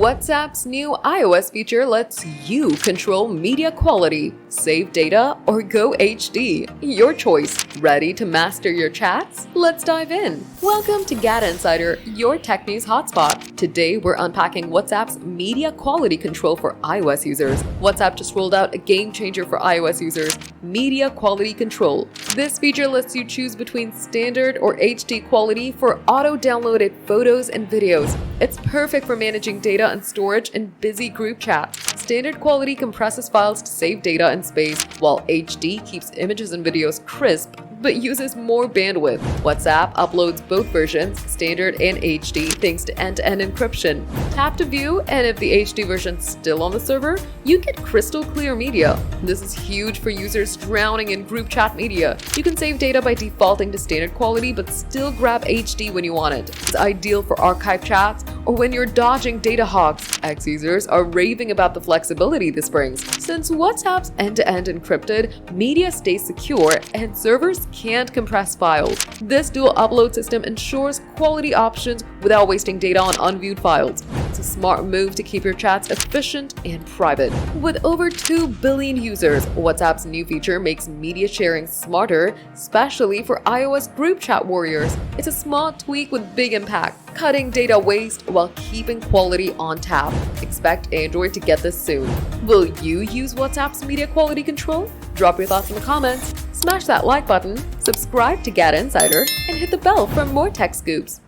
WhatsApp's new iOS feature lets you control media quality, save data, or go HD. Your choice. Ready to master your chats? Let's dive in. Welcome to GadInsider, your tech news hotspot. Today, we're unpacking WhatsApp's media quality control for iOS users. WhatsApp just rolled out a game changer for iOS users, media quality control. This feature lets you choose between standard or HD quality for auto-downloaded photos and videos. It's perfect for managing data and storage in busy group chats. Standard quality compresses files to save data and space, while HD keeps images and videos crisp but uses more bandwidth. WhatsApp uploads both versions, standard and HD, thanks to end-to-end encryption. Tap to view, and if the HD version's still on the server, you get crystal clear media. This is huge for users drowning in group chat media. You can save data by defaulting to standard quality but still grab HD when you want it. It's ideal for archive chats or when you're dodging data hogs. Ex-users are raving about the flexibility this brings. Since WhatsApp's end-to-end encrypted, media stays secure and servers can't compress files. This dual upload system ensures quality options without wasting data on unviewed files. It's a smart move to keep your chats efficient and private. With over 2 billion users, WhatsApp's new feature makes media sharing smarter, especially for iOS group chat warriors. It's a small tweak with big impact, cutting data waste while keeping quality on tap. Expect Android to get this soon. Will you use WhatsApp's media quality control? Drop your thoughts in the comments, smash that like button, subscribe to GadInsider, and hit the bell for more tech scoops.